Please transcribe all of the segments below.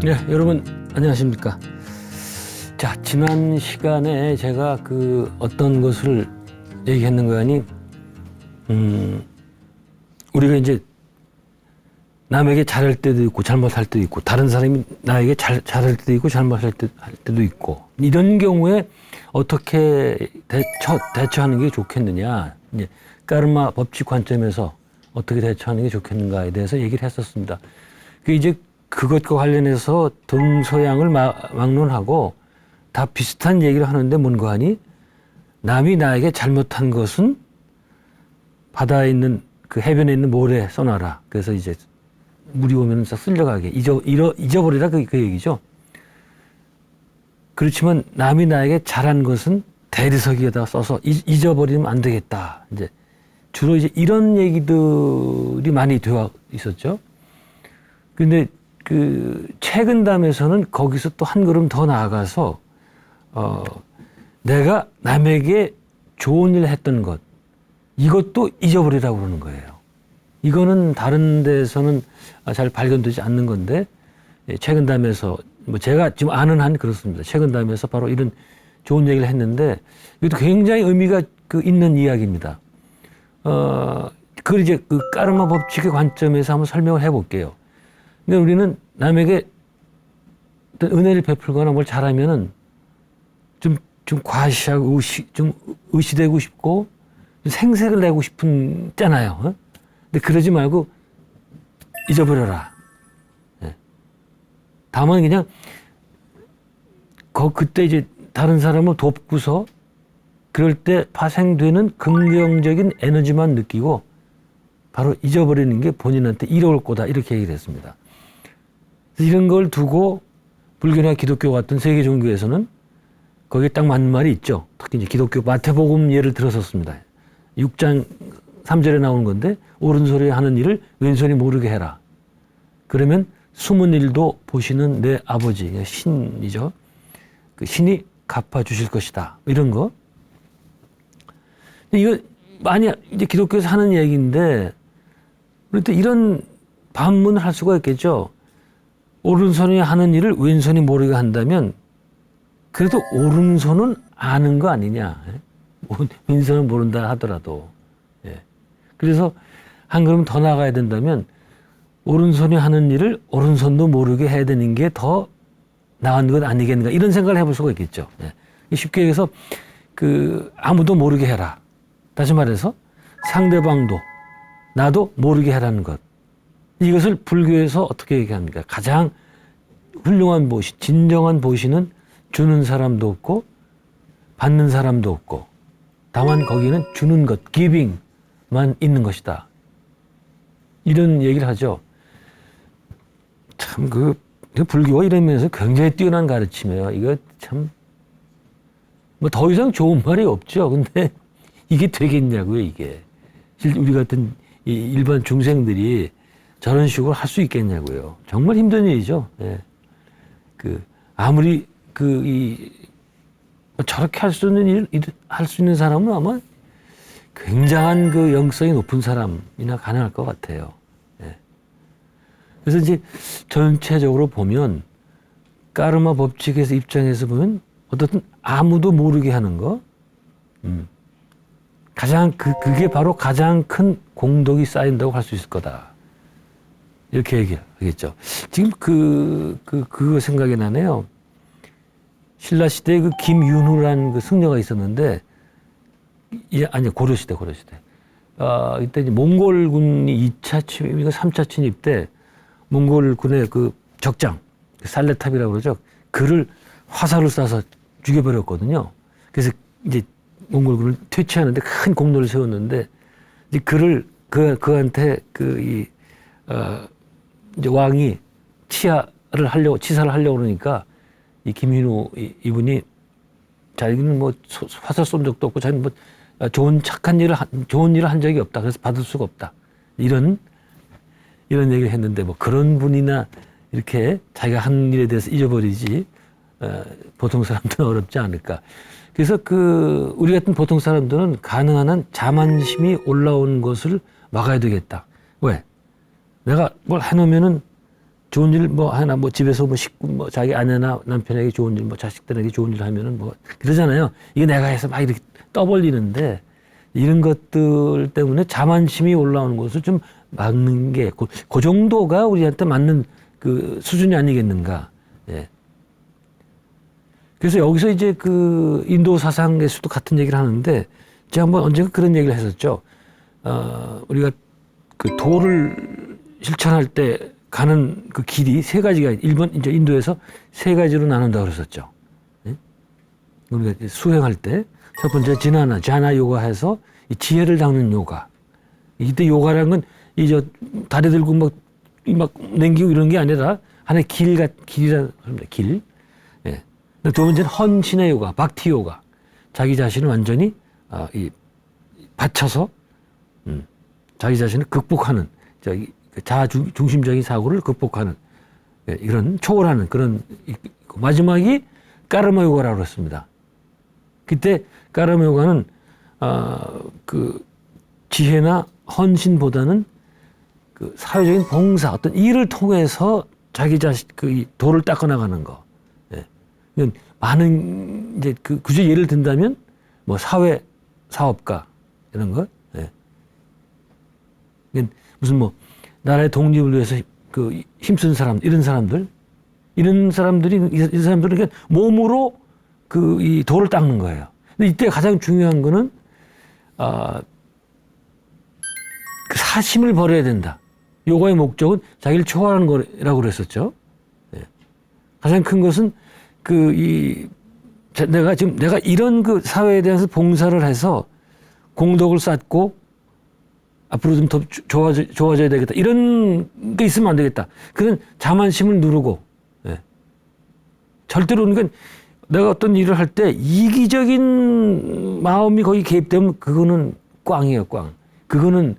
네, 여러분 안녕하십니까. 자, 지난 시간에 제가 어떤 것을 얘기했는가 하니, 우리가 이제 남에게 잘할 때도 있고 잘못할 때도 있고, 다른 사람이 나에게 잘할 때도 있고 잘못할 때도 있고, 이런 경우에 어떻게 대처하는 게 좋겠느냐, 이제 까르마 법칙 관점에서 어떻게 대처하는 게 좋겠는가에 대해서 얘기를 했었습니다. 이제 그것과 관련해서 동서양을 막론하고 다 비슷한 얘기를 하는데 뭔가 하니, 남이 나에게 잘못한 것은 바다에 있는 해변에 있는 모래에 써놔라. 그래서 이제 물이 오면 쓸려가게 잊어버리라 그 얘기죠. 그렇지만 남이 나에게 잘한 것은 대리석에다 써서 잊어버리면 안 되겠다. 이제 주로 이제 이런 얘기들이 많이 되어 있었죠. 근데 최근담에서는 거기서 또 한 걸음 더 나아가서 내가 남에게 좋은 일을 했던 것, 이것도 잊어버리라고 그러는 거예요. 이거는 다른 데서는 잘 발견되지 않는 건데, 최근담에서 제가 지금 아는 한 그렇습니다. 최근담에서 바로 이런 좋은 얘기를 했는데, 이것도 굉장히 의미가 있는 이야기입니다. 그걸 이제 까르마 법칙의 관점에서 한번 설명을 해볼게요. 근데 우리는 남에게 어떤 은혜를 베풀거나 뭘 잘하면은 좀 과시하고 좀 의시되고 싶고 생색을 내고 싶잖아요. 근데 그러지 말고 잊어버려라. 다만 그냥 그때 이제 다른 사람을 돕고서 그럴 때 파생되는 긍정적인 에너지만 느끼고 바로 잊어버리는 게 본인한테 이로울 거다, 이렇게 얘기를 했습니다. 이런 걸 두고 불교나 기독교 같은 세계 종교에서는 거기에 딱 맞는 말이 있죠. 특히 이제 기독교 마태복음 예를 들었었습니다. 6장 3절에 나오는 건데, 오른손이 하는 일을 왼손이 모르게 해라. 그러면 숨은 일도 보시는 내 아버지, 신이죠. 그 신이 갚아주실 것이다. 이런 거. 이거 많이 이제 기독교에서 하는 얘기인데, 우리 또 이런 반문을 할 수가 있겠죠. 오른손이 하는 일을 왼손이 모르게 한다면 그래도 오른손은 아는 거 아니냐. 왼손은 모른다 하더라도. 그래서 한 걸음 더 나가야 된다면 오른손이 하는 일을 오른손도 모르게 해야 되는 게 더 나은 것 아니겠는가, 이런 생각을 해볼 수가 있겠죠. 쉽게 얘기해서 아무도 모르게 해라. 다시 말해서 상대방도 나도 모르게 해라는 것. 이것을 불교에서 어떻게 얘기합니까? 가장 훌륭한 보시, 진정한 보시는 주는 사람도 없고 받는 사람도 없고, 다만 거기는 주는 것, giving만 있는 것이다. 이런 얘기를 하죠. 참 불교가 이런 면에서 굉장히 뛰어난 가르침이에요. 이거 참 더 이상 좋은 말이 없죠. 근데 이게 되겠냐고요, 이게. 우리 같은 일반 중생들이 저런 식으로 할 수 있겠냐고요. 정말 힘든 일이죠. 아무리 저렇게 할 수 있는 사람은 아마 굉장한 영성이 높은 사람이나 가능할 것 같아요. 그래서 이제 전체적으로 보면 까르마 법칙에서 입장에서 보면 어떻든 아무도 모르게 하는 거, 그게 바로 가장 큰 공덕이 쌓인다고 할 수 있을 거다. 이렇게 얘기하겠죠. 지금 그거 생각이 나네요. 신라 시대에 김윤후라는 승려가 있었는데, 고려시대. 이때 이제 몽골군이 2차 침입, 3차 침입 때 몽골군의 적장, 살레탑이라고 그러죠. 그를 화살을 쏴서 죽여버렸거든요. 그래서 이제 몽골군을 퇴치하는데 큰 공로를 세웠는데, 이제 그한테 이제 왕이 치사를 하려고 그러니까 이 김윤후 이분이 자기는 화살 쏜 적도 없고 자기는 좋은 일을 한 적이 없다. 그래서 받을 수가 없다. 이런 얘기를 했는데, 그런 분이나 이렇게 자기가 한 일에 대해서 잊어버리지, 보통 사람들은 어렵지 않을까. 그래서 우리 같은 보통 사람들은 가능한 한 자만심이 올라오는 것을 막아야 되겠다. 왜? 내가 뭘 해놓으면은 좋은 일 뭐 하나 뭐 집에서 뭐 식구 뭐 자기 아내나 남편에게 좋은 일 뭐 자식들에게 좋은 일 하면은 뭐 그러잖아요. 이게 내가 해서 막 이렇게 떠벌리는데 이런 것들 때문에 자만심이 올라오는 것을 좀 막는 게 그 정도가 우리한테 맞는 그 수준이 아니겠는가. 예. 그래서 여기서 이제 그 인도 사상에서도 같은 얘기를 하는데 제가 한번 언젠가 그런 얘기를 했었죠. 우리가 그 도를 실천할 때 가는 그 길이 세 가지가 이제 인도에서 세 가지로 나눈다고 그랬었죠. 예? 우리가 수행할 때 첫 번째 지나나 자나 요가 해서 이 지혜를 닦는 요가. 이때 요가라는 건 이제 다리 들고 막 남기고 이런 게 아니라 하나의 길이라는 길. 예. 두 번째는 헌신의 요가, 박티 요가. 자기 자신을 완전히 바쳐서 자기 자신을 극복하는 자아 중심적인 사고를 극복하는 이런 초월하는 그런 마지막이 까르마 요가라고 그랬습니다. 그때 까르마 요가는 그 지혜나 헌신보다는 그 사회적인 봉사 어떤 일을 통해서 자기 자신 그 도를 닦아 나가는 거. 예. 많은 이제 그 굳이 예를 든다면 뭐 사회 사업가 이런 거. 예. 무슨 뭐 나라의 독립을 위해서 그 힘쓴 사람 이런 사람들이 이 사람들은 몸으로 그 이 도를 닦는 거예요. 근데 이때 가장 중요한 거는 그 사심을 버려야 된다. 요가의 목적은 자기를 초월하는 거라고 그랬었죠. 예. 가장 큰 것은 내가 이런 그 사회에 대해서 봉사를 해서 공덕을 쌓고 앞으로 좀 더 좋아져야 되겠다. 이런 게 있으면 안 되겠다. 그런 자만심을 누르고, 예. 절대로, 그러니까 내가 어떤 일을 할 때 이기적인 마음이 거기 개입되면 그거는 꽝이에요, 꽝. 그거는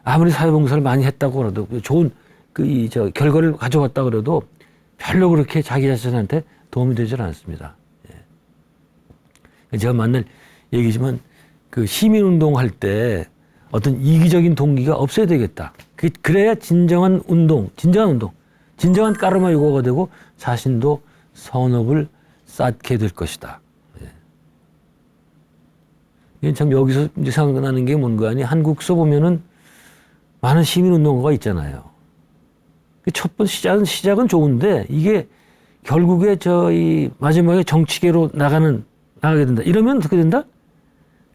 아무리 사회봉사를 많이 했다고 그래도 좋은 결과를 가져왔다 그래도 별로 그렇게 자기 자신한테 도움이 되질 않습니다. 예. 제가 맨날 얘기지만 그 시민운동 할 때 어떤 이기적인 동기가 없어야 되겠다. 그래야 진정한 진정한 까르마 요가가 되고 자신도 선업을 쌓게 될 것이다. 예. 참 여기서 이제 생각나는 게 뭔가 아니 한국서 보면은 많은 시민운동가가 있잖아요. 첫 번째 시작은 좋은데 이게 결국에 마지막에 정치계로 나가게 된다. 이러면 어떻게 된다?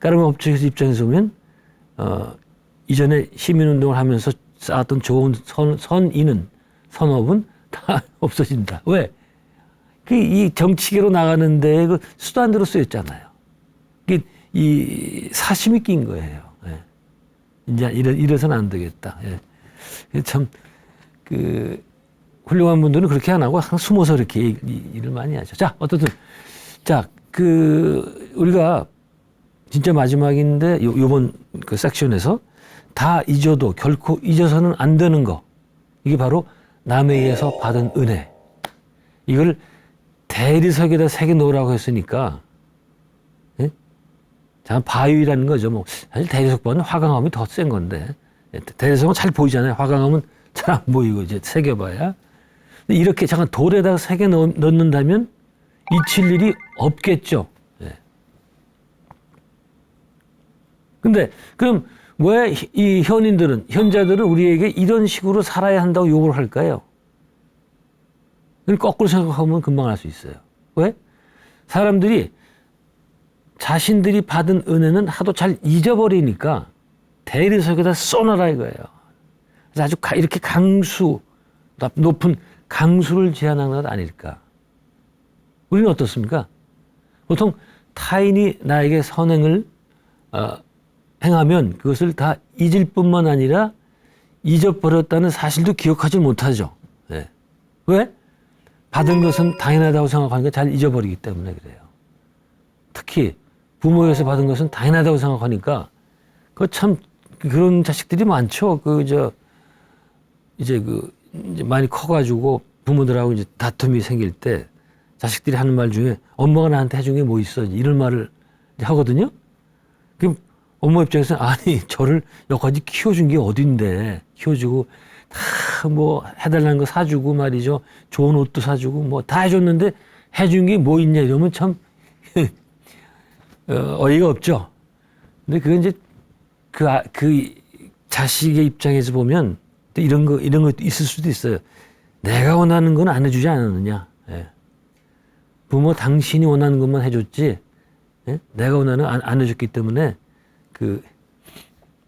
까르마 업체에서 입장에서 보면 이전에 시민운동을 하면서 쌓았던 좋은 선업은 다 없어진다. 왜? 이 정치계로 나가는데 그 수단으로 쓰였잖아요. 이 사심이 낀 거예요. 예. 이제 이래서는 안 되겠다. 예. 참, 훌륭한 분들은 그렇게 안 하고 항상 숨어서 이렇게 일을 많이 하죠. 자, 어떻든. 자, 우리가 진짜 마지막인데 요번 그 섹션에서 다 잊어도 결코 잊어서는 안 되는 거. 이게 바로 남에 의해서 받은 은혜. 이걸 대리석에다 새겨 놓으라고 했으니까, 예? 자, 바위라는 거죠. 뭐, 사실 대리석보다는 화강암이 더 센 건데, 대리석은 잘 보이잖아요. 화강암은 잘 안 보이고, 이제 새겨봐야. 근데 이렇게 잠깐 돌에다가 새겨 넣는다면 잊힐 일이 없겠죠. 예. 근데, 그럼 왜 이 현자들은 우리에게 이런 식으로 살아야 한다고 요구를 할까요? 거꾸로 생각하면 금방 알 수 있어요. 왜? 사람들이 자신들이 받은 은혜는 하도 잘 잊어버리니까 대리석에다 쏘놔라 이거예요. 그래서 아주 이렇게 높은 강수를 제한한 것 아닐까. 우리는 어떻습니까? 보통 타인이 나에게 선행을 행하면 그것을 다 잊을 뿐만 아니라 잊어버렸다는 사실도 기억하지 못하죠. 네. 왜? 받은 것은 당연하다고 생각하니까 잘 잊어버리기 때문에 그래요. 특히 부모에게서 받은 것은 당연하다고 생각하니까 그런 자식들이 많죠. 이제 많이 커가지고 부모들하고 이제 다툼이 생길 때 자식들이 하는 말 중에 엄마가 나한테 해준 게 뭐 있어? 이런 말을 하거든요. 그럼 엄마 입장에서는 아니 저를 여기까지 키워준 게 어딘데 키워주고 다 뭐 해달라는 거 사주고 말이죠. 좋은 옷도 사주고 뭐 다 해줬는데 해준 게 뭐 있냐 이러면 참 어이가 없죠. 근데 그건 이제 그 자식의 입장에서 보면 또 이런 거 있을 수도 있어요. 내가 원하는 건 안 해주지 않았느냐. 예. 부모 당신이 원하는 것만 해줬지, 예? 내가 원하는 건 안 해줬기 때문에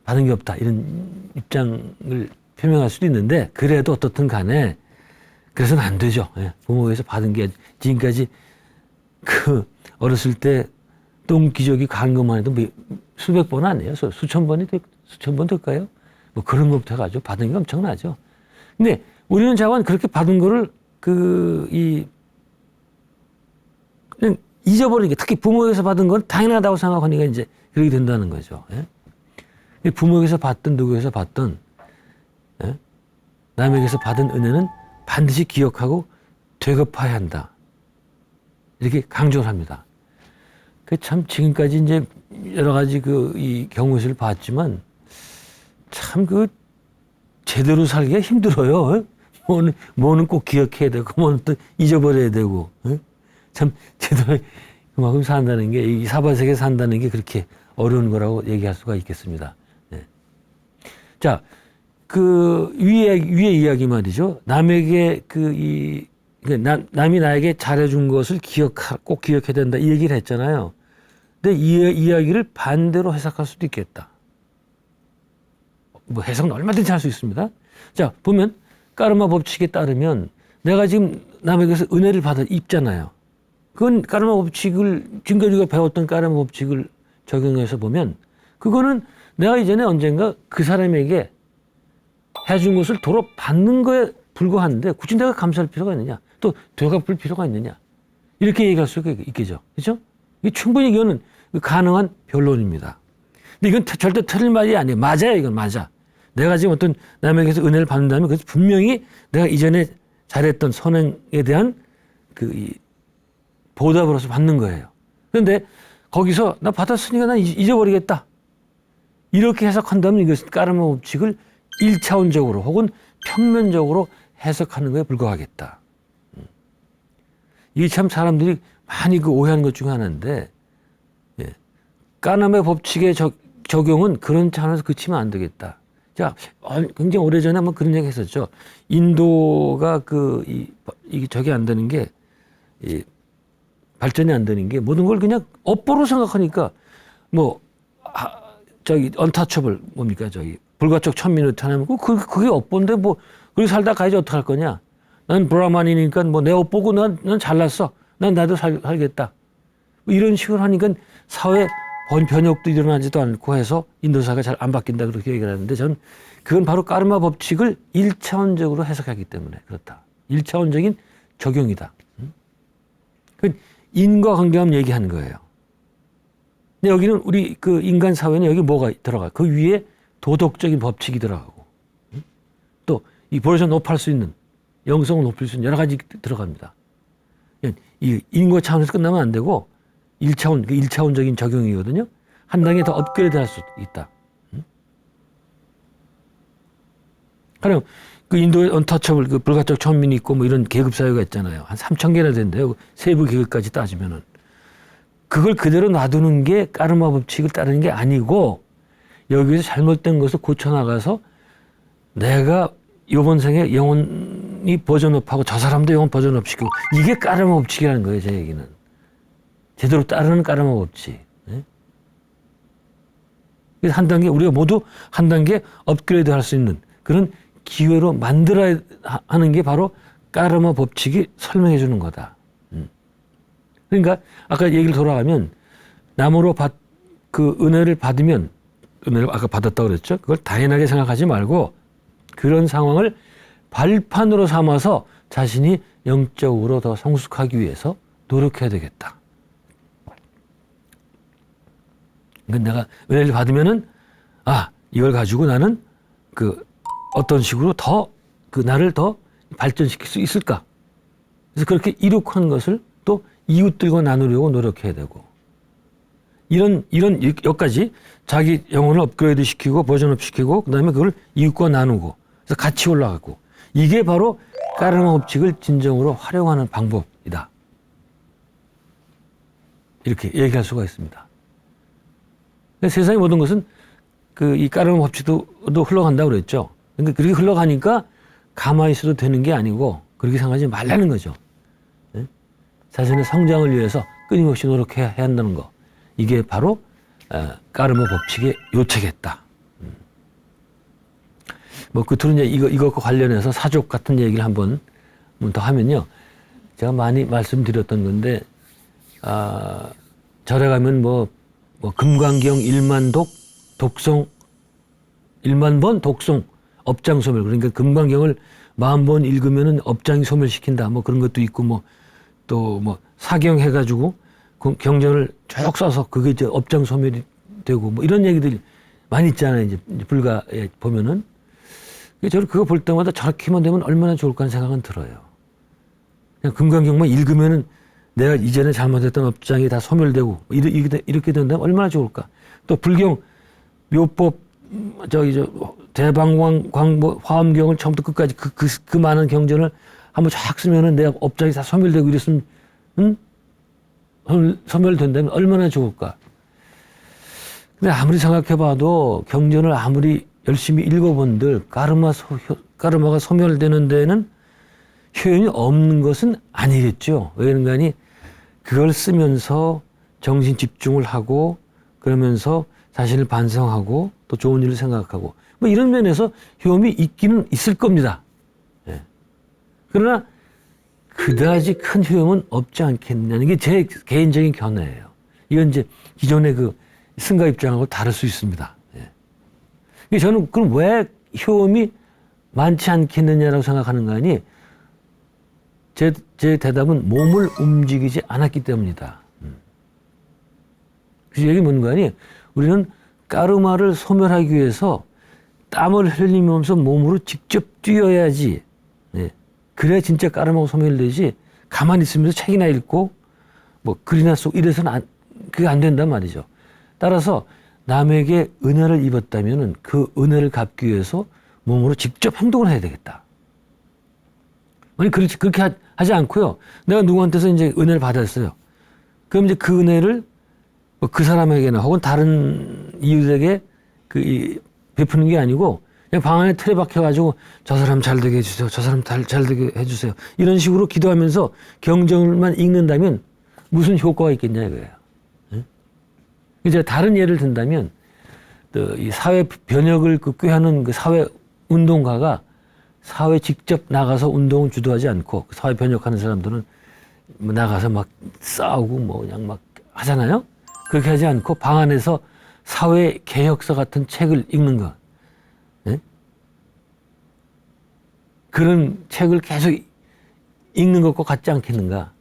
받은 게 없다. 이런 입장을 표명할 수도 있는데, 그래도 어떻든 간에, 그래서는 안 되죠. 예. 부모에서 받은 게 지금까지 어렸을 때 똥기저귀 간 것만 해도 수백 번 아니에요. 수천 번 될까요? 뭐 그런 것부터 해가지고 받은 게 엄청나죠. 근데 우리는 자관 그렇게 받은 거를 그냥 잊어버리는 게, 특히 부모에게서 받은 건 당연하다고 생각하니까 이제 그렇게 된다는 거죠. 예? 부모에게서 받든 누구에게서 받든, 예? 남에게서 받은 은혜는 반드시 기억하고 되갚아야 한다. 이렇게 강조를 합니다. 참 지금까지 이제 여러 가지 이 경우를 봤지만 참 제대로 살기가 힘들어요. 뭐는 꼭 기억해야 되고, 뭐는 또 잊어버려야 되고. 참 제대로 그만큼 산다는 게, 이 사바세계 산다는 게 그렇게 어려운 거라고 얘기할 수가 있겠습니다. 네. 자, 위에 이야기 말이죠. 남에게 남이 나에게 잘해준 것을 꼭 기억해야 된다. 이 얘기를 했잖아요. 근데 이 이야기를 반대로 해석할 수도 있겠다. 뭐 해석은 얼마든지 할 수 있습니다. 자, 보면 까르마 법칙에 따르면 내가 지금 남에게서 은혜를 입잖아요. 그건 까르마 법칙을, 지금까지 우리가 배웠던 까르마 법칙을 적용해서 보면, 그거는 내가 이전에 언젠가 그 사람에게 해준 것을 도로 받는 거에 불과한데 굳이 내가 감사할 필요가 있느냐, 또 되갚을 필요가 있느냐, 이렇게 얘기할 수가 있겠죠. 그렇죠? 이게 충분히 이거는 가능한 변론입니다. 근데 이건 절대 틀린 말이 아니에요. 맞아요. 이건 맞아. 내가 지금 어떤 남에게서 은혜를 받는다면 그것이 분명히 내가 이전에 잘했던 선행에 대한 이 보답으로서 받는 거예요. 그런데 거기서 나 받았으니까 난 잊어버리겠다, 이렇게 해석한다면 이것은 까르마 법칙을 1차원적으로 혹은 평면적으로 해석하는 거에 불과하겠다. 이게 참 사람들이 많이 오해하는 것 중에 하나인데, 예. 까르마 법칙의 적용은 그런 차원에서 그치면 안 되겠다. 자, 굉장히 오래전에 한번 그런 얘기 했었죠. 인도가 이게 저게 안 되는 게, 발전이 안 되는 게 모든 걸 그냥 업보로 생각하니까, 언타처블 뭡니까? 불가촉 천민의 타나면 그게 업보인데 그렇게 살다 가야지 어떡할 거냐? 난 브라만이니까 내 업보고 난 잘났어. 나도 살겠다. 이런 식으로 하니까 사회 변혁도 일어나지도 않고 해서 인도 사회가 잘 안 바뀐다, 그렇게 얘기를 하는데, 저는 그건 바로 까르마 법칙을 1차원적으로 해석하기 때문에 그렇다. 1차원적인 적용이다. 인과관계만 얘기하는 거예요. 근데 여기는 우리 인간 사회는 여기 뭐가 들어가? 그 위에 도덕적인 법칙이 들어가고, 또 이 버전 높일 수 있는, 영성을 높일 수 있는 여러 가지 들어갑니다. 이 인과 차원에서 끝나면 안 되고 1차원적인 적용이거든요. 한 단계 더 업그레이드 할 수 있다. 가령 인도의 언터처블, 불가촉 천민이 있고 이런 계급 사회가 있잖아요. 한 3,000개나 된대요. 세부 계급까지 따지면은. 그걸 그대로 놔두는 게 까르마 법칙을 따르는 게 아니고, 여기서 잘못된 것을 고쳐나가서 내가 이번 생에 영혼이 버전업하고 저 사람도 영혼 버전업시키고, 이게 까르마 법칙이라는 거예요. 제 얘기는. 제대로 따르는 까르마 법칙. 네? 그래서 한 단계, 우리가 모두 한 단계 업그레이드 할 수 있는 그런 기회로 만들어야 하는 게 바로 까르마 법칙이 설명해 주는 거다. 그러니까 아까 얘기를 돌아가면, 남으로 은혜를 받으면, 은혜를 아까 받았다고 그랬죠. 그걸 당연하게 생각하지 말고 그런 상황을 발판으로 삼아서 자신이 영적으로 더 성숙하기 위해서 노력해야 되겠다. 그러니까 내가 은혜를 받으면은, 이걸 가지고 나는 어떤 식으로 나를 더 발전시킬 수 있을까? 그래서 그렇게 이룩한 것을 또 이웃들과 나누려고 노력해야 되고, 이런 여기까지 자기 영혼을 업그레이드 시키고 버전업 시키고, 그다음에 그걸 이웃과 나누고, 그래서 같이 올라가고 이게 바로 까르마 법칙을 진정으로 활용하는 방법이다. 이렇게 얘기할 수가 있습니다. 세상의 모든 것은 이 까르마 법칙도 흘러간다고 그랬죠. 그러니까 그렇게 흘러가니까 가만히 있어도 되는 게 아니고 그렇게 생각하지 말라는 거죠. 자신의 성장을 위해서 끊임없이 노력해야 한다는 거. 이게 바로 까르마 법칙의 요체겠다. 뭐 끝으로 이제 이것과 관련해서 사족 같은 얘기를 한번 더 하면요. 제가 많이 말씀드렸던 건데, 절에 가면 뭐 금강경 1만독, 독송, 1만번 독송, 업장소멸. 그러니까 금강경을 40번 읽으면은 업장이 소멸시킨다. 뭐 그런 것도 있고, 또 사경 해가지고 경전을 쭉 써서 그게 이제 업장 소멸이 되고 뭐 이런 얘기들이 많이 있잖아요. 이제 불가에 보면은. 저는 그거 볼 때마다 저렇게만 되면 얼마나 좋을까 하는 생각은 들어요. 그냥 금강경만 읽으면은 내가 이전에 잘못했던 업장이 다 소멸되고 이렇게 된다면 얼마나 좋을까. 또 불경 묘법 대방광 광보 화엄경을 처음부터 끝까지 그 많은 경전을 한번 쫙 쓰면은 내가 업장이 다 소멸되고 이랬으면 소멸된다면 얼마나 좋을까. 근데 아무리 생각해봐도 경전을 아무리 열심히 읽어본들 까르마가 소멸되는 데는 효용이 없는 것은 아니겠죠. 왜 그런가니 그걸 쓰면서 정신 집중을 하고 그러면서 자신을 반성하고 또 좋은 일을 생각하고 뭐 이런 면에서 효험이 있기는 있을 겁니다. 예. 그러나 그다지 큰 효용은 없지 않겠느냐는 게 제 개인적인 견해예요. 이건 이제 기존의 그 승가 입장하고 다를 수 있습니다. 예. 저는 그럼 왜 효험이 많지 않겠느냐라고 생각하는가 하니 제 대답은 몸을 움직이지 않았기 때문이다. 그래서 이게 뭔가 하니 우리는 까르마를 소멸하기 위해서 땀을 흘리면서 몸으로 직접 뛰어야지. 예. 그래야 진짜 까르마가 소멸되지 가만히 있으면서 책이나 읽고 뭐 글이나 쓰고 이래서는 그게 안 된단 말이죠. 따라서 남에게 은혜를 입었다면은 그 은혜를 갚기 위해서 몸으로 직접 행동을 해야 되겠다. 아니, 그렇게 하지 않고요. 내가 누구한테서 이제 은혜를 받았어요. 그럼 이제 그 은혜를 그 사람에게나 혹은 다른 이웃에게 베푸는 게 아니고 그냥 방 안에 틀에 박혀가지고 저 사람 잘 되게 해주세요. 저 사람 잘 되게 해주세요. 이런 식으로 기도하면서 경전만 읽는다면 무슨 효과가 있겠냐 이거예요. 이제 다른 예를 든다면 이 사회 변혁을 꾀하는 그 사회 운동가가 사회 직접 나가서 운동을 주도하지 않고 사회 변혁하는 사람들은 나가서 막 싸우고 뭐 그냥 막 하잖아요. 그렇게 하지 않고 방 안에서 사회 개혁서 같은 책을 읽는 것. 네? 그런 책을 계속 읽는 것과 같지 않겠는가.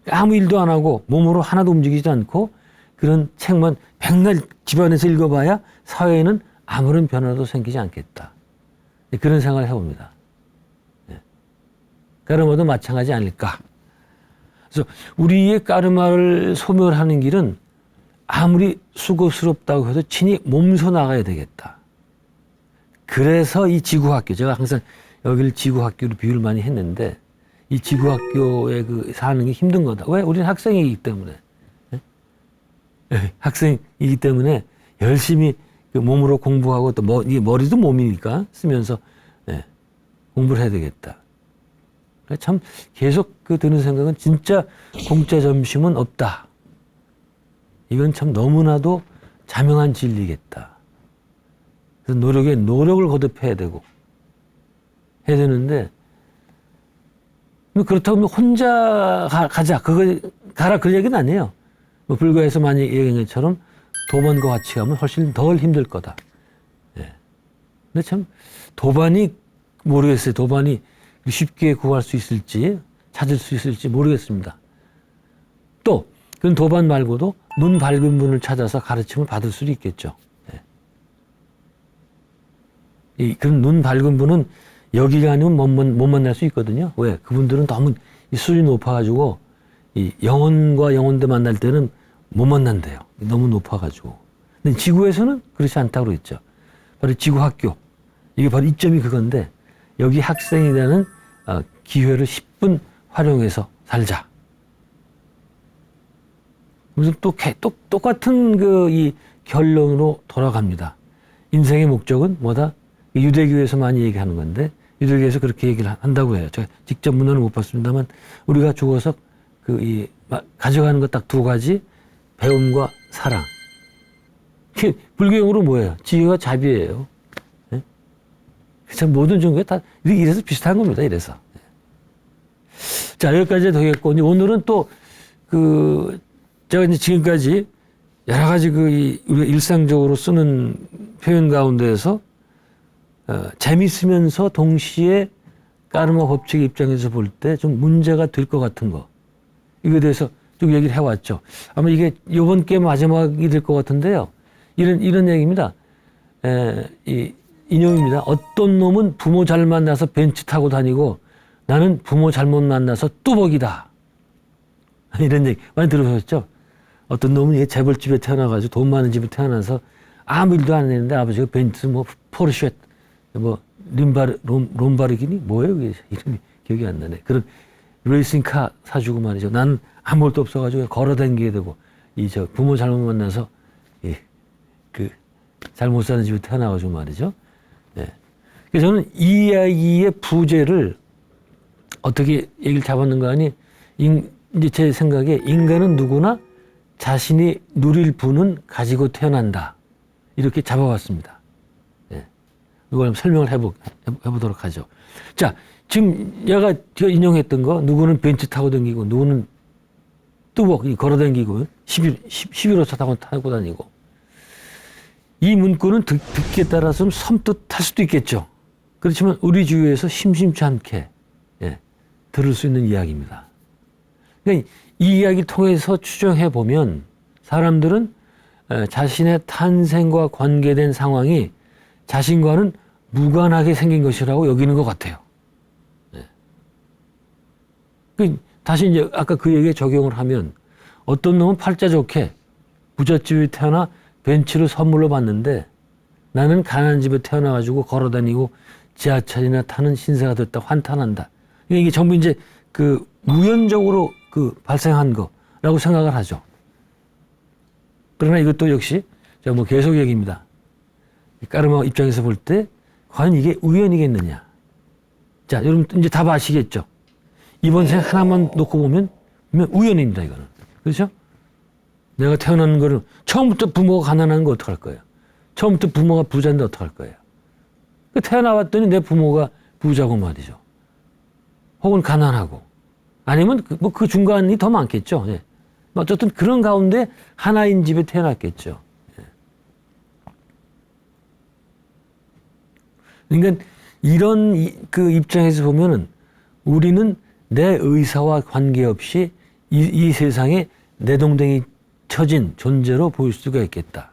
아무 일도 안 하고 몸으로 하나도 움직이지도 않고 그런 책만 백날 집안에서 읽어봐야 사회에는 아무런 변화도 생기지 않겠다. 그런 생각을 해봅니다. 까르마도 마찬가지 아닐까. 그래서 우리의 까르마를 소멸하는 길은 아무리 수고스럽다고 해도 친히 몸소 나가야 되겠다. 그래서 이 지구학교, 제가 항상 여기를 지구학교로 비유를 많이 했는데 이 지구학교에 사는 게 힘든 거다. 왜? 우리는 학생이기 때문에. 학생이기 때문에 열심히 몸으로 공부하고 또 머리도 몸이니까 쓰면서 공부를 해야 되겠다. 참 계속 드는 생각은 진짜 공짜 점심은 없다. 이건 참 너무나도 자명한 진리겠다. 그래서 노력을 거듭해야 되고 해야 되는데 그렇다고 혼자 가자 가라 그런 얘기는 아니에요. 불가에서 많이 얘기한 것처럼 도반과 같이 가면 훨씬 덜 힘들 거다. 예. 근데 참 도반이 모르겠어요. 도반이 쉽게 구할 수 있을지 찾을 수 있을지 모르겠습니다. 또 그런 도반 말고도 눈 밝은 분을 찾아서 가르침을 받을 수도 있겠죠. 예. 그런 눈 밝은 분은 여기가 아니면 못 만날 수 있거든요. 왜? 그분들은 너무 수준이 높아가지고 이 영혼과 영혼들 만날 때는 못 만난대요. 너무 높아가지고. 근데 지구에서는 그렇지 않다고 그랬죠. 바로 지구학교. 이게 바로 이점이 그건데 여기 학생이라는 기회를 10분 활용해서 살자. 무슨 또 똑같은 이 결론으로 돌아갑니다. 인생의 목적은 뭐다? 유대교에서 많이 얘기하는 건데 유대교에서 그렇게 얘기를 한다고 해요. 제가 직접 문헌을 못 봤습니다만 우리가 죽어서 가져가는 것 딱 두 가지, 배움과 사랑. 불교용어로 뭐예요? 지혜와 자비예요. 네? 참 모든 종교가 다 이래서 비슷한 겁니다. 이래서. 자, 여기까지 되겠고 오늘은 또 제가 이제 지금까지 여러 가지 우리가 일상적으로 쓰는 표현 가운데에서 재밌으면서 동시에 까르마 법칙의 입장에서 볼 때 좀 문제가 될 것 같은 거, 이거에 대해서 쭉 얘기를 해왔죠. 아마 이게 이번 게 마지막이 될 것 같은데요. 이런 얘기입니다. 인용입니다. 어떤 놈은 부모 잘 만나서 벤츠 타고 다니고 나는 부모 잘못 만나서 뚜벅이다. 이런 얘기 많이 들어보셨죠? 어떤 놈은 재벌집에 태어나가지고 돈 많은 집에 태어나서 아무 일도 안 했는데 아버지가 벤츠, 포르쉐, 롬바르기니? 뭐예요? 그게 이름이 기억이 안 나네. 그런 레이싱카 사주고 말이죠. 난 아무것도 없어가지고 걸어 다니게 되고, 부모 잘못 만나서, 잘못 사는 집에 태어나가지고 말이죠. 네. 그래서 저는 이 이야기의 부제를 어떻게 얘기를 잡았는가 하니, 이제 제 생각에 인간은 누구나 자신이 누릴 부는 가지고 태어난다. 이렇게 잡아봤습니다. 네. 이걸 설명을 해보도록 하죠. 자, 지금 제가 인용했던 거, 누구는 벤츠 타고 다니고, 누구는 뚜벅 걸어 다니고, 11호차 타고 다니고. 이 문구는 듣기에 따라서는 섬뜩할 수도 있겠죠. 그렇지만 우리 주위에서 심심치 않게 들을 수 있는 이야기입니다. 그러니까 이 이야기를 통해서 추정해 보면 사람들은 자신의 탄생과 관계된 상황이 자신과는 무관하게 생긴 것이라고 여기는 것 같아요. 다시 이제 아까 그 얘기에 적용을 하면 어떤 놈은 팔자 좋게 부잣집에 태어나 벤츠를 선물로 받는데 나는 가난한 집에 태어나가지고 걸어다니고 지하철이나 타는 신세가 됐다 환탄한다. 이게 전부 이제 우연적으로 발생한 거라고 생각을 하죠. 그러나 이것도 역시 제가 계속 얘기입니다. 까르마 입장에서 볼 때 과연 이게 우연이겠느냐. 자, 여러분 이제 답 아시겠죠? 이번 생 하나만 놓고 보면 우연입니다, 이거는. 그렇죠? 내가 태어난 거를 처음부터 부모가 가난한 거 어떡할 거예요? 처음부터 부모가 부자인데 어떡할 거예요? 태어나봤더니 내 부모가 부자고 말이죠. 혹은 가난하고. 아니면 그 중간이 더 많겠죠. 예. 어쨌든 그런 가운데 하나인 집에 태어났겠죠. 예. 그러니까 이런 입장에서 보면은 우리는 내 의사와 관계없이 이 세상에 내동댕이 쳐진 존재로 보일 수가 있겠다.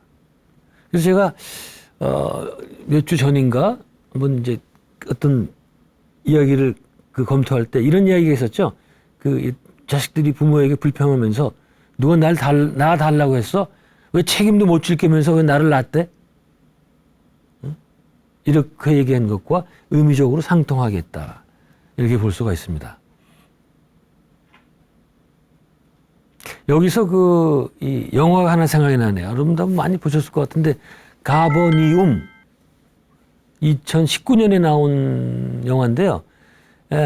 그래서 제가 몇 주 전인가 한번 이제 어떤 이야기를 검토할 때 이런 이야기가 있었죠. 자식들이 부모에게 불평하면서 누가 나 달라고 했어? 왜 책임도 못 질 거면서 왜 나를 낳았대? 응? 이렇게 얘기한 것과 의미적으로 상통하겠다. 이렇게 볼 수가 있습니다. 여기서 이 영화가 하나 생각이 나네요. 여러분도 많이 보셨을 것 같은데, 가버니움. 2019년에 나온 영화인데요.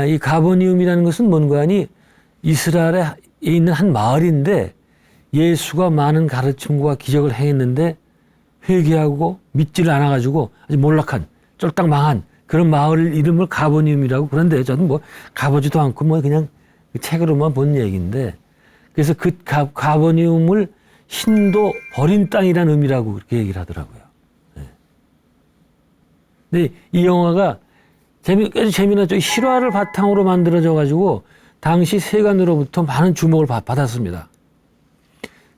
이 가버니움이라는 것은 뭔가 하니 이스라엘에 있는 한 마을인데 예수가 많은 가르침과 기적을 행했는데 회개하고 믿지를 않아가지고 아주 몰락한, 쫄딱 망한 그런 마을 이름을 가버니움이라고 그런데 저는 가보지도 않고 그냥 책으로만 본 얘기인데 그래서 가버니움을 신도 버린 땅이라는 의미라고 그렇게 얘기를 하더라고요. 네. 근데 이 영화가 아주 재미나죠. 실화를 바탕으로 만들어져 가지고 당시 세간으로부터 많은 주목을 받았습니다.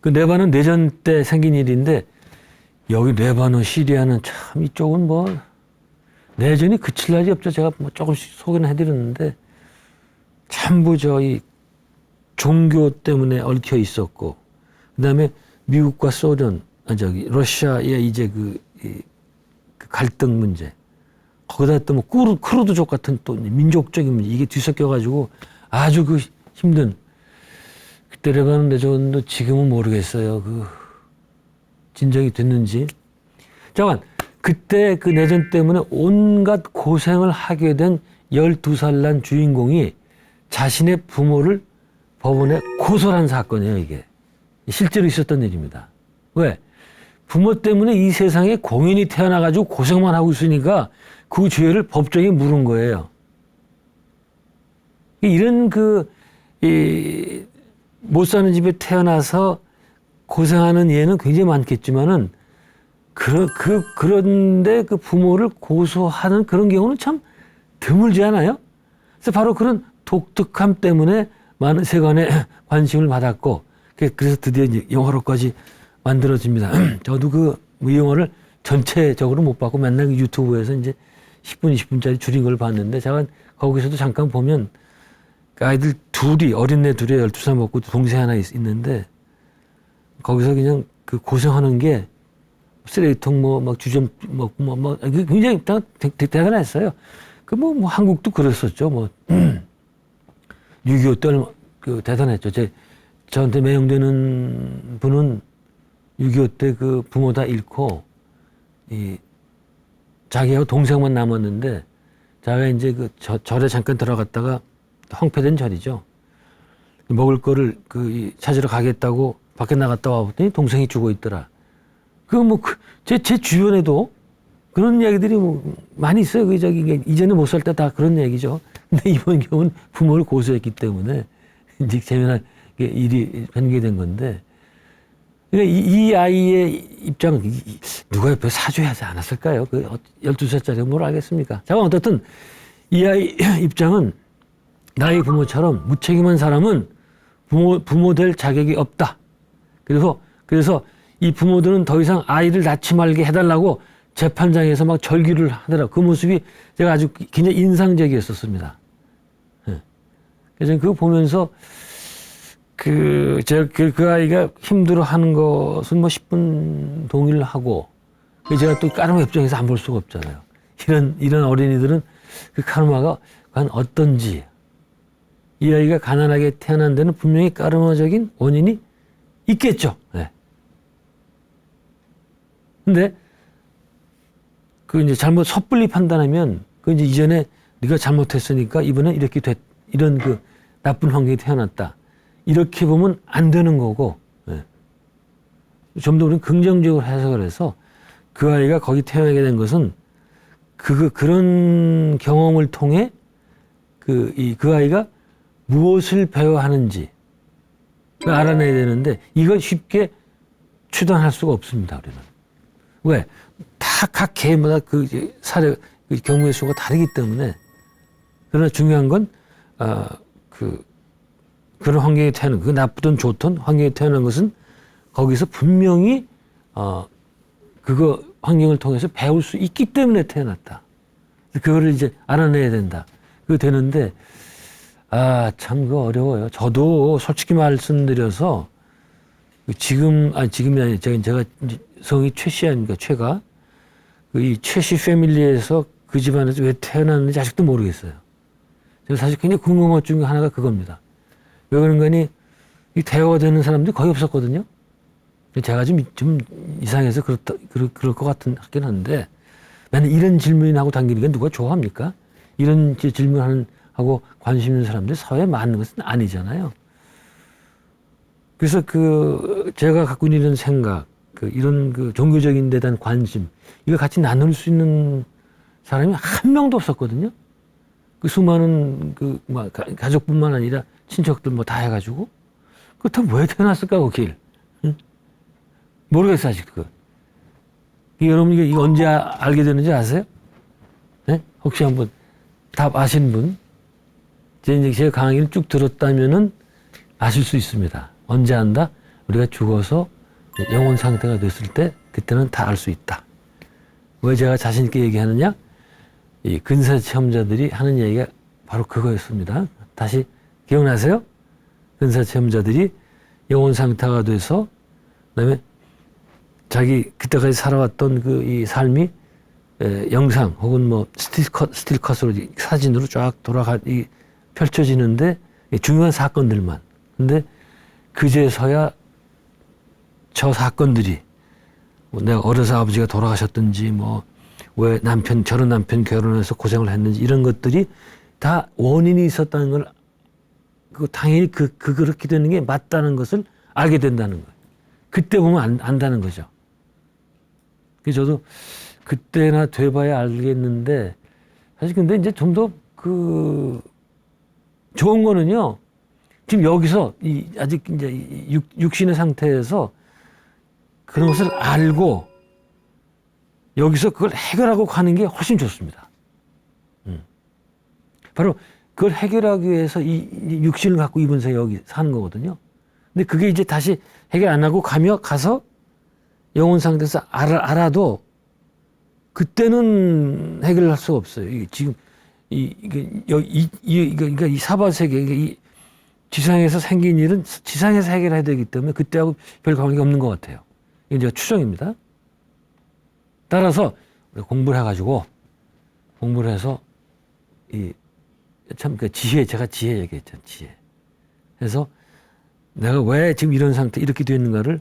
레바논 내전 때 생긴 일인데 여기 레바논, 시리아는 참 이쪽은 내전이 그칠 날이 없죠. 제가 조금씩 소개는 해드렸는데 전부 이 종교 때문에 얽혀 있었고, 그 다음에 미국과 소련, 러시아의 이제 그 갈등 문제, 거기다 또 뭐 크루드족 같은 또 민족적인 이게 뒤섞여가지고 아주 그 힘든 그때라고는 내줬는데 지금은 모르겠어요. 그 진정이 됐는지. 잠깐 그때 그 내전 때문에 온갖 고생을 하게 된 12살 난 주인공이 자신의 부모를 법원에 고소를 한 사건이에요. 이게 실제로 있었던 일입니다. 왜? 부모 때문에 이 세상에 공연이 태어나가지고 고생만 하고 있으니까 그 죄를 법정에 물은 거예요. 이런 못 사는 집에 태어나서 고생하는 예는 굉장히 많겠지만은 그런데 그 부모를 고소하는 그런 경우는 참 드물지 않아요? 그래서 바로 그런 독특함 때문에 많은 세간의 관심을 받았고, 그래서 드디어 이제 영화로까지 만들어집니다. 저도 이 영화를 전체적으로 못 봤고 맨날 유튜브에서 이제 10분, 20분짜리 줄인 걸 봤는데, 제가 거기서도 잠깐 보면 그 아이들 어린애 둘이 12살 먹고 동생 하나 있는데, 거기서 그냥 그 고생하는 게 쓰레기통 막 주점 굉장히 대단했어요. 한국도 그랬었죠. 6.25 때 대단했죠. 저한테 매형되는 분은 6.25 때 그 부모 다 잃고, 자기하고 동생만 남았는데, 자기가 이제 절에 잠깐 들어갔다가 황폐된 절이죠. 먹을 거를 찾으러 가겠다고 밖에 나갔다 와봤더니 동생이 죽어 있더라. 제 주변에도 그런 이야기들이 많이 있어요. 이전에 못 살 때 다 그런 얘기죠. 근데 이번 경우는 부모를 고소했기 때문에 이제 재미난 일이 전개된 건데, 그러니까 이 아이의 입장은 누가 옆에 사줘야 하지 않았을까요? 12살짜리가 뭘 알겠습니까? 자, 어떻든 이 아이 입장은 나의 부모처럼 무책임한 사람은 부모 될 자격이 없다. 그래서 이 부모들은 더 이상 아이를 낳지 말게 해달라고 재판장에서 막 절규를 하더라고요. 그 모습이 제가 아주 굉장히 인상적이었었습니다. 그래서 그거 보면서 그 아이가 힘들어하는 것은 10분 동의를 하고, 제가 또 까르마 입장에서 안 볼 수가 없잖아요. 이런 어린이들은 그 카르마가 과연 어떤지, 이 아이가 가난하게 태어난 데는 분명히 까르마적인 원인이 있겠죠. 네. 근데 이제 잘못 섣불리 판단하면 이제 이전에 네가 잘못했으니까 이번엔 이런 나쁜 환경이 태어났다. 이렇게 보면 안 되는 거고, 좀 더 우리는 긍정적으로 해석을 해서 그 아이가 거기 태어나게 된 것은 그런 경험을 통해 그 아이가 무엇을 배워야 하는지 알아내야 되는데, 이걸 쉽게 추단할 수가 없습니다, 우리는. 왜? 각 개마다 사례, 경우의 수가 다르기 때문에. 그러나 중요한 건, 그런 환경에 태어난, 나쁘든 좋든 환경에 태어난 것은 거기서 분명히, 환경을 통해서 배울 수 있기 때문에 태어났다. 그거를 이제 알아내야 된다. 그거 되는데, 참, 어려워요. 저도 솔직히 말씀드려서, 지금이 아니라 제가 성이 최 씨 아닙니까, 최가. 이 최 씨 패밀리에서 그 집안에서 왜 태어났는지 아직도 모르겠어요. 제가 사실 굉장히 궁금한 것 중에 하나가 그겁니다. 왜 그런가 하니, 이 대화가 되는 사람들이 거의 없었거든요. 제가 좀 이상해서 그럴 것 같긴 한데, 맨날 이런 질문을 하고 당기니까 누가 좋아합니까? 이런 질문하고 관심 있는 사람들이 사회에 많은 것은 아니잖아요. 그래서 제가 갖고 있는 이런 생각, 이런 종교적인 데 대한 관심, 이걸 같이 나눌 수 있는 사람이 한 명도 없었거든요. 수많은 가족뿐만 아니라 친척들 다 해가지고. 그렇다면 왜 태어났을까, 거길? 응? 모르겠어요, 아직 여러분, 이거 언제 알게 되는지 아세요? 네? 혹시 한번 답 아시는 분? 제가 강의를 쭉 들었다면은 아실 수 있습니다. 언제 안다? 우리가 죽어서 영혼 상태가 됐을 때, 그때는 다 알 수 있다. 왜 제가 자신있게 얘기하느냐? 이 근사 체험자들이 하는 얘기가 바로 그거였습니다. 다시 기억나세요? 근사 체험자들이 영혼 상태가 돼서, 그다음에 자기 그때까지 살아왔던 이 삶이 영상 혹은 뭐 스틸컷으로 사진으로 쫙 펼쳐지는데 중요한 사건들만. 근데 그제서야 저 사건들이 뭐 내가 어려서 아버지가 돌아가셨든지 뭐 왜 저런 남편 결혼해서 고생을 했는지 이런 것들이 다 원인이 있었다는 걸 당연히 그렇게 되는 게 맞다는 것을 알게 된다는 거예요. 그때 보면 안다는 거죠. 그래서 저도 그때나 돼봐야 알겠는데 사실 근데 이제 좀 더 좋은 거는요. 지금 여기서 아직 이제 육신의 상태에서 그런 것을 알고 여기서 그걸 해결하고 가는 게 훨씬 좋습니다. 바로 그걸 해결하기 위해서 이 육신을 갖고 이번 생에 여기 사는 거거든요. 근데 그게 이제 다시 해결 안 하고 가서 영혼 상태에서 알아도 그때는 해결할 수가 없어요. 지금 그러니까 이 사바 세계 이 지상에서 생긴 일은 지상에서 해결해야 되기 때문에 그때하고 별 관계가 없는 것 같아요. 이게 제가 추정입니다. 따라서 공부를 해가지고 공부를 해서 제가 지혜 얘기했잖아요. 지혜. 그래서 내가 왜 지금 이런 상태 이렇게 되어 있는가를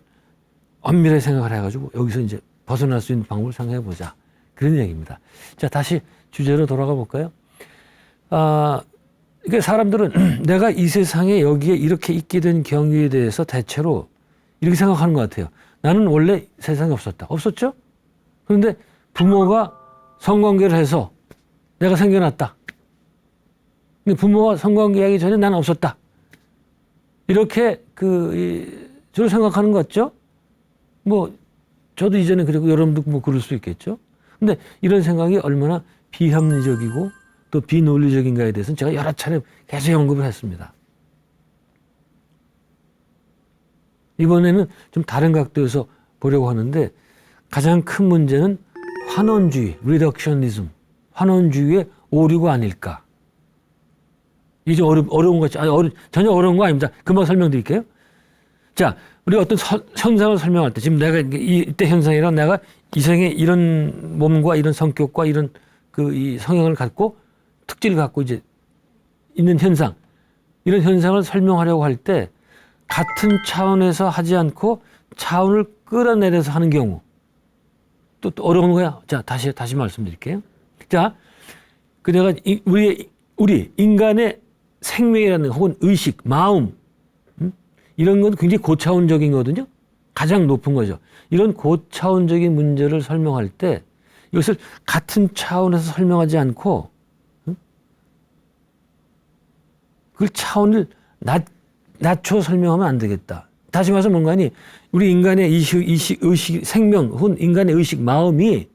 엄밀하게 생각을 해가지고 여기서 이제 벗어날 수 있는 방법을 생각해 보자. 그런 얘기입니다. 자, 다시 주제로 돌아가 볼까요? 그러니까 사람들은 내가 이 세상에 여기에 이렇게 있게 된 경위에 대해서 대체로 이렇게 생각하는 것 같아요. 나는 원래 세상에 없었다. 없었죠? 그런데 부모가 성관계를 해서 내가 생겨났다. 근데 부모와 성관계하기 전에 나는 없었다. 이렇게 저를 생각하는 것 같죠? 뭐 저도 이전에 그랬고 여러분도 뭐 그럴 수 있겠죠? 근데 이런 생각이 얼마나 비합리적이고 또 비논리적인가에 대해서는 제가 여러 차례 계속 언급을 했습니다. 이번에는 좀 다른 각도에서 보려고 하는데 가장 큰 문제는 환원주의, 리덕셔니즘, 환원주의의 오류가 아닐까. 이게 좀 어려운 것 같지? 전혀 어려운 거 아닙니다. 금방 설명드릴게요. 자, 우리 어떤 현상을 설명할 때, 지금 내가 이때 현상이란 내가 이 생에 이런 몸과 이런 성격과 이런 이 성향을 갖고 특질을 갖고 이제 있는 현상, 이런 현상을 설명하려고 할 때 같은 차원에서 하지 않고 차원을 끌어내려서 하는 경우 또 어려운 거야. 자, 다시 말씀드릴게요. 자, 내가 우리 인간의 생명이라는 혹은 의식, 마음 이런 건 굉장히 고차원적인 거거든요. 가장 높은 거죠. 이런 고차원적인 문제를 설명할 때 이것을 같은 차원에서 설명하지 않고 그걸 차원을 낮춰 설명하면 안 되겠다. 다시 말해서 뭔가니 우리 인간의 의식, 생명 혹은 인간의 의식, 마음이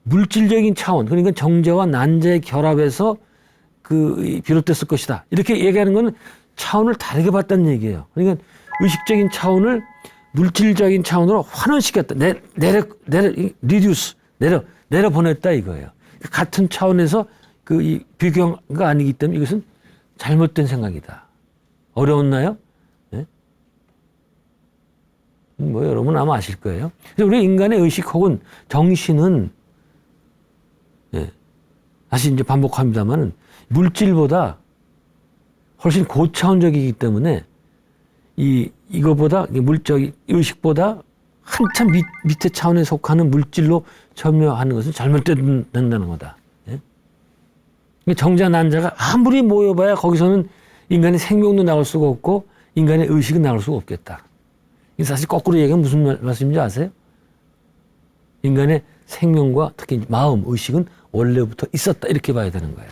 물질적인 차원, 그러니까 정제와 난제의 결합에서 비롯됐을 것이다. 이렇게 얘기하는 것은 차원을 다르게 봤다는 얘기예요. 그러니까 의식적인 차원을 물질적인 차원으로 환원시켰다. 내려 보냈다 이거예요. 같은 차원에서 이 비교가 아니기 때문에 이것은 잘못된 생각이다. 어려웠나요? 네? 뭐 여러분 아마 아실 거예요. 그래서 우리 인간의 의식 혹은 정신은 다시 이제 반복합니다만은 물질보다 훨씬 고차원적이기 때문에 이거보다 의식보다 한참 밑에 차원에 속하는 물질로 점유하는 것은 잘못된다는 거다. 예? 정자 난자가 아무리 모여봐야 거기서는 인간의 생명도 나올 수가 없고 인간의 의식은 나올 수가 없겠다. 사실 거꾸로 얘기하면 무슨 말씀인지 아세요? 인간의 생명과 특히 마음, 의식은 원래부터 있었다 이렇게 봐야 되는 거예요.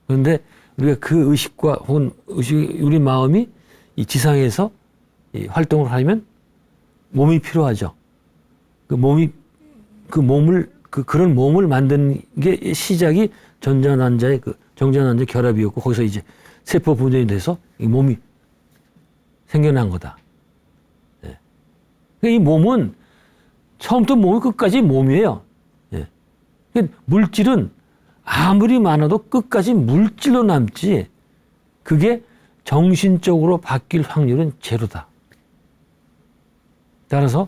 그런데 우리가 그 의식과 혹은 우리 마음이 이 지상에서 이 활동을 하려면 몸이 필요하죠. 그런 몸을 만드는 게 시작이 전자난자의 정자난자 결합이었고 거기서 이제 세포 분열이 돼서 이 몸이 생겨난 거다. 네. 이 몸은 처음부터 몸이 끝까지 몸이에요. 네. 물질은 아무리 많아도 끝까지 물질로 남지 그게 정신적으로 바뀔 확률은 제로다. 따라서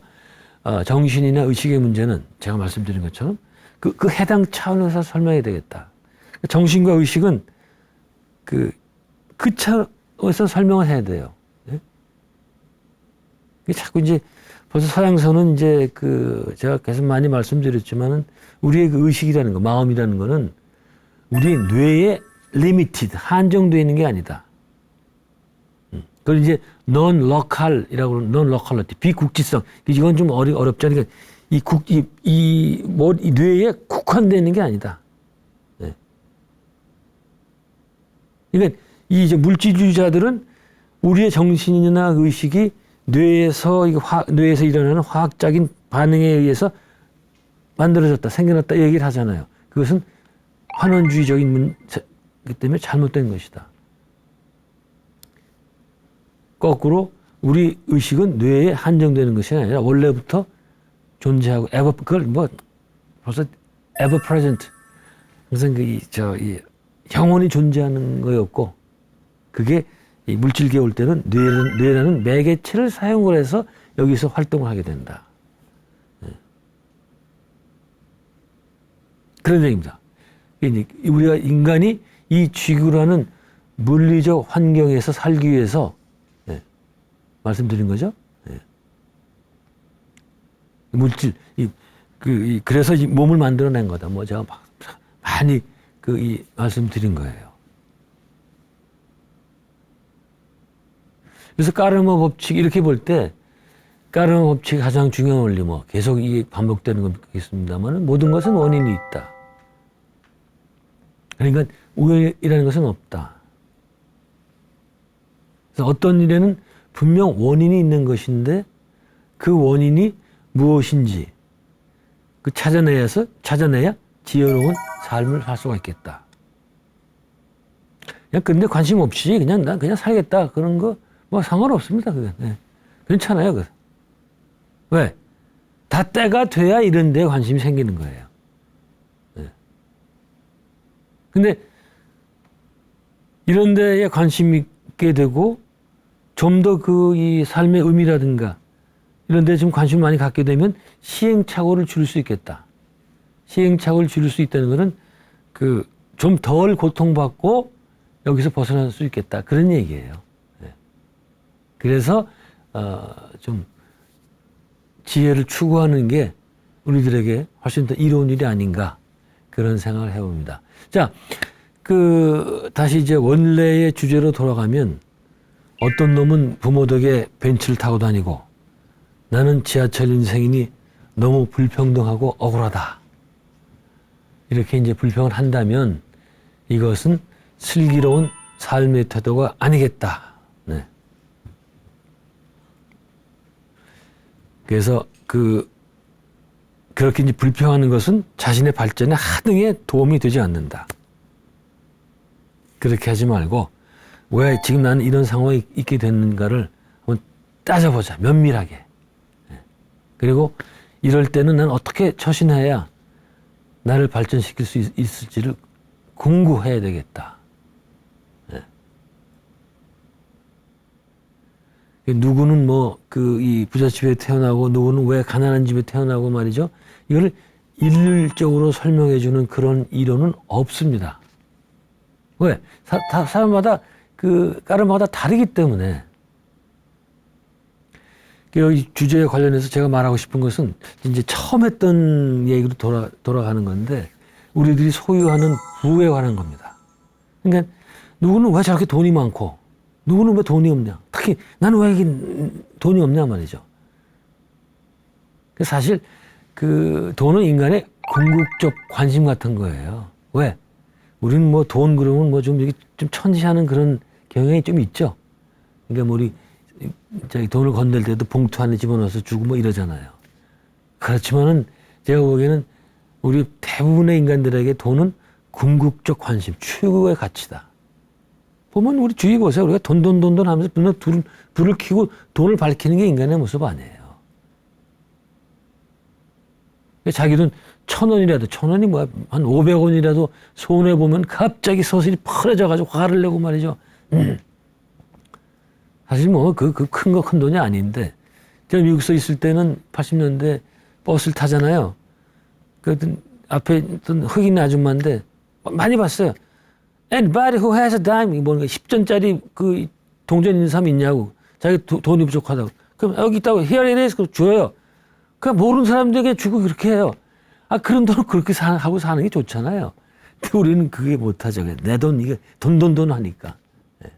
정신이나 의식의 문제는 제가 말씀드린 것처럼 그 해당 차원에서 설명해야 되겠다. 정신과 의식은 그 차원에서 설명을 해야 돼요. 예? 자꾸 이제 벌써 서양서는 이제 제가 계속 많이 말씀드렸지만은 우리의 그 의식이라는 거, 마음이라는 거는 우리의 뇌에 리미티드, 한정되어 있는 게 아니다. 그걸 이제 non-local이라고 하는 non-locality, 비국지성. 이건 좀 어렵죠. 그러니까 이 뇌에 국한되어 있는 게 아니다. 네. 그러니까 이 이제 물질주의자들은 우리의 정신이나 의식이 뇌에서 일어나는 화학적인 반응에 의해서 만들어졌다, 생겨났다 이 얘기를 하잖아요. 그것은 환원주의적인 문제이기 때문에 잘못된 것이다. 거꾸로 우리 의식은 뇌에 한정되는 것이 아니라 원래부터 존재하고 그걸 벌써 ever present, 항상 영원히 존재하는 거였고, 그게 이 물질계에 올 때는 뇌라는 매개체를 사용을 해서 여기서 활동을 하게 된다. 그런 얘기입니다. 우리가 인간이 이 지구라는 물리적 환경에서 살기 위해서 말씀드린 거죠. 물질, 그래서 이 몸을 만들어낸 거다. 제가 많이 말씀드린 거예요. 그래서 까르마 법칙 이렇게 볼 때 까르마 법칙의 가장 중요한 원리 계속 이게 반복되는 거겠습니다만 모든 것은 원인이 있다. 그러니까 우연이라는 것은 없다. 그래서 어떤 일에는 분명 원인이 있는 것인데 그 원인이 무엇인지 찾아내야 지혜로운 삶을 살 수가 있겠다. 근데 관심 없이 난 그냥 살겠다 그런 거 상관없습니다. 그건. 괜찮아요. 그건. 왜? 다 때가 돼야 이런 데 관심이 생기는 거예요. 근데 이런 데에 관심 있게 되고 좀 더 이 삶의 의미라든가 이런 데 좀 관심 많이 갖게 되면 시행착오를 줄일 수 있겠다. 시행착오를 줄일 수 있다는 것은 좀 덜 고통받고 여기서 벗어날 수 있겠다. 그런 얘기예요. 그래서 좀 지혜를 추구하는 게 우리들에게 훨씬 더 이로운 일이 아닌가 그런 생각을 해봅니다. 자, 다시 이제 원래의 주제로 돌아가면 어떤 놈은 부모 덕에 벤츠를 타고 다니고 나는 지하철 인생이니 너무 불평등하고 억울하다. 이렇게 이제 불평을 한다면 이것은 슬기로운 삶의 태도가 아니겠다. 그래서 그렇게 이제 불평하는 것은 자신의 발전에 하등에 도움이 되지 않는다. 그렇게 하지 말고 왜 지금 나는 이런 상황에 있게 됐는가를 한번 따져보자. 면밀하게. 그리고 이럴 때는 난 어떻게 처신해야 나를 발전시킬 수 있을지를 공부해야 되겠다. 누구는 이 부잣집에 태어나고 누구는 왜 가난한 집에 태어나고 말이죠. 이거를 일률적으로 설명해 주는 그런 이론은 없습니다. 왜? 사람마다 까르마가 다르기 때문에. 이 주제에 관련해서 제가 말하고 싶은 것은 이제 처음 했던 얘기로 돌아가는 건데 우리들이 소유하는 부에 관한 겁니다. 그러니까 누구는 왜 저렇게 돈이 많고 누구는 왜 돈이 없냐. 특히 나는 왜 이게 돈이 없냐 말이죠. 사실 돈은 인간의 궁극적 관심 같은 거예요. 왜? 우리는 돈 그러면 좀 천시하는 그런 경향이 좀 있죠. 그러니까 우리 돈을 건넬 때도 봉투 안에 집어넣어서 주고 이러잖아요. 그렇지만은 제가 보기에는 우리 대부분의 인간들에게 돈은 궁극적 관심, 최고의 가치다. 보면 우리 주위 보세요. 우리가 돈 하면서 불을 켜고 돈을 밝히는 게 인간의 모습 아니에요. 자기 돈 1,000원이 뭐야, 한 500원이라도 손해보면 갑자기 서슬이 펄해져가지고 화를 내고 말이죠. 사실 큰 돈이 아닌데 제가 미국서 있을 때는 80년대 버스를 타잖아요. 그 앞에 어떤 흑인 아줌마인데 많이 봤어요. Anybody who has a dime, 뭐 10전짜리 그 동전 있는 사람 있냐고. 자기 돈이 부족하다고. 그럼 여기 있다고 here it is. 그럼 줘요. 그냥 모르는 사람들에게 주고 그렇게 해요. 아, 그런 돈을 그렇게 하고 사는 게 좋잖아요. 근데 우리는 그게 못하죠. 내 돈, 이게 돈 하니까. 네.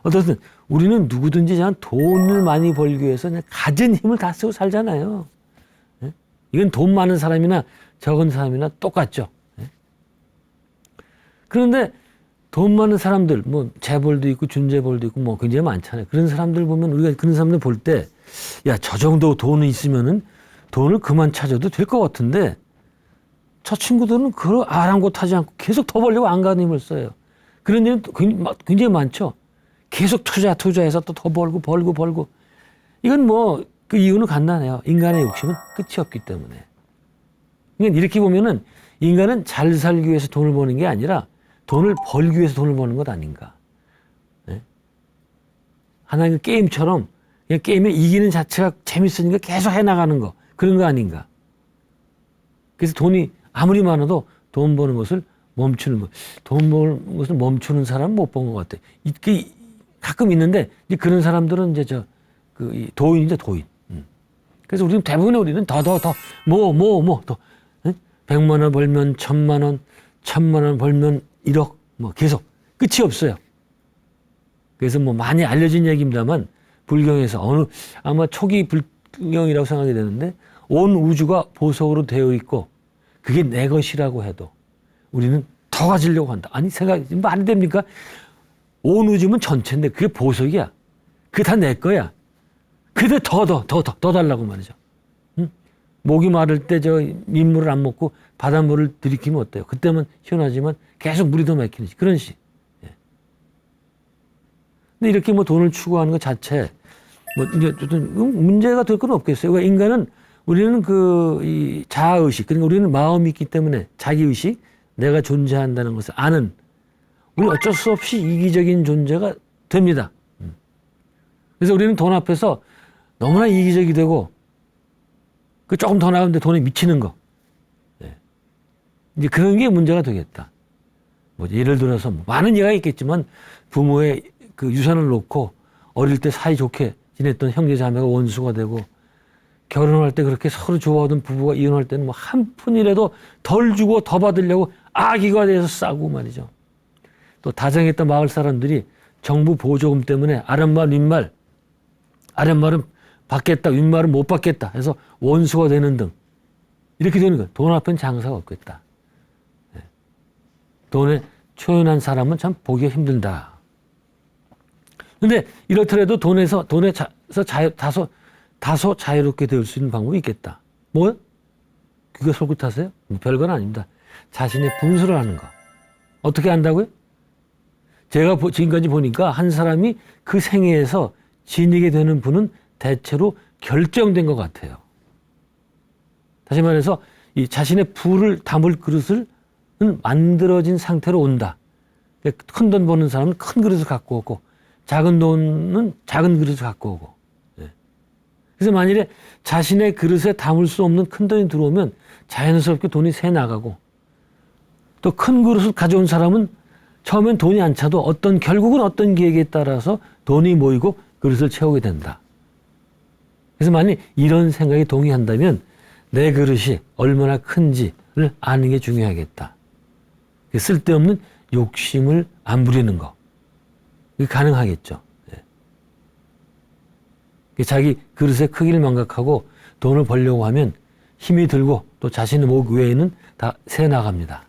어쨌든 우리는 누구든지 그냥 돈을 많이 벌기 위해서 그냥 가진 힘을 다 쓰고 살잖아요. 네? 이건 돈 많은 사람이나 적은 사람이나 똑같죠. 네? 그런데 돈 많은 사람들, 뭐 재벌도 있고 준재벌도 있고 뭐 굉장히 많잖아요. 그런 사람들 보면 우리가 그런 사람들 볼 때, 야, 저 정도 돈이 있으면은 돈을 그만 찾아도 될 것 같은데, 저 친구들은 그걸 아랑곳하지 않고 계속 더 벌려고 안간힘을 힘을 써요. 그런 일은 굉장히 많죠. 계속 투자해서 또 더 벌고. 이건 뭐 그 이유는 간단해요. 인간의 욕심은 끝이 없기 때문에. 그러니까 이렇게 보면은 인간은 잘 살기 위해서 돈을 버는 게 아니라 돈을 벌기 위해서 돈을 버는 것 아닌가. 네? 하나의 게임처럼 그냥 게임에 이기는 자체가 재밌으니까 계속 해나가는 거. 그런 거 아닌가. 그래서 돈이 아무리 많아도 돈 버는 것을 멈추는 것. 돈 버는 것을 멈추는 사람은 못 본 것 같아. 이게 가끔 있는데 이제 그런 사람들은 이제 도인이죠, 도인. 그래서 우리는 대부분의 우리는 더 100만 원 벌면 1000만 원, 1000만 원 벌면 1억, 뭐 계속 끝이 없어요. 그래서 뭐 많이 알려진 얘기입니다만 불경에서 아마 초기 불경이라고 생각이 되는데 온 우주가 보석으로 되어 있고 그게 내 것이라고 해도 우리는 더 가지려고 한다. 아니 생각이 말이 됩니까? 온 우주면 전체인데 그게 보석이야. 그게 다 내 거야. 근데 더 달라고 말이죠. 응? 목이 마를 때 저 민물을 안 먹고 바닷물을 들이키면 어때요? 그때만 시원하지만 계속 물이 더 막히는 그런 식. 예. 근데 이렇게 뭐 돈을 추구하는 것 자체 뭐 이제 문제가 될 건 없겠어요. 그러니까 인간은 우리는 이 자아의식, 그러니까 우리는 마음이 있기 때문에 자기의식, 내가 존재한다는 것을 아는 우리 어쩔 수 없이 이기적인 존재가 됩니다. 그래서 우리는 돈 앞에서 너무나 이기적이 되고 그 조금 더 나가는데 돈에 미치는 거. 네. 이제 그런 게 문제가 되겠다. 뭐 예를 들어서 뭐 많은 예가 있겠지만 부모의 그 유산을 놓고 어릴 때 사이좋게 지냈던 형제 자매가 원수가 되고 결혼할 때 그렇게 서로 좋아하던 부부가 이혼할 때는 뭐 한 푼이라도 덜 주고 더 받으려고 악의가 돼서 싸고 말이죠. 또 다정했던 마을 사람들이 정부 보조금 때문에 아랫말 윗말, 아랫말은 받겠다 윗말은 못 받겠다 해서 원수가 되는 등 이렇게 되는 거예요. 돈 앞엔 장사가 없겠다. 네. 돈에 초연한 사람은 참 보기가 힘들다. 근데 이렇더라도 돈에서 다소 자유롭게 될 수 있는 방법이 있겠다. 뭐요? 그거 솔깃하세요? 별건 아닙니다. 자신의 분수를 하는 거. 어떻게 한다고요? 제가 지금까지 보니까 한 사람이 그 생애에서 지니게 되는 분은 대체로 결정된 것 같아요. 다시 말해서 이 자신의 부를 담을 그릇을 만들어진 상태로 온다. 큰 돈 버는 사람은 큰 그릇을 갖고 오고 작은 돈은 작은 그릇을 갖고 오고. 그래서 만일에 자신의 그릇에 담을 수 없는 큰 돈이 들어오면 자연스럽게 돈이 새 나가고 또 큰 그릇을 가져온 사람은 처음엔 돈이 안 차도 결국은 어떤 계획에 따라서 돈이 모이고 그릇을 채우게 된다. 그래서 만약 이런 생각에 동의한다면 내 그릇이 얼마나 큰지를 아는 게 중요하겠다. 쓸데없는 욕심을 안 부리는 거. 이게 가능하겠죠. 자기 그릇의 크기를 망각하고 돈을 벌려고 하면 힘이 들고 또 자신의 목 외에는 다 새 나갑니다.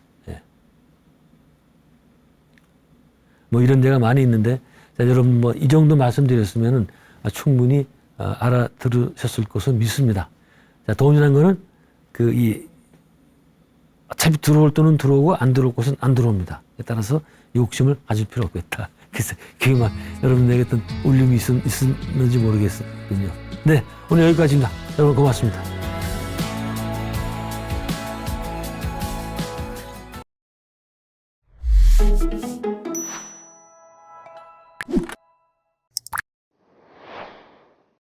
뭐 이런 데가 많이 있는데 여러분 뭐 이 정도 말씀드렸으면은 충분히 알아들으셨을 것을 믿습니다. 자, 돈이라는 거는 어차피 들어올 돈은 들어오고 안 들어올 것은 안 들어옵니다. 따라서 욕심을 가질 필요 없겠다. 그래서 그게 막 여러분에게 어떤 울림이 있었는지 모르겠거든요. 네, 오늘 여기까지입니다. 여러분 고맙습니다.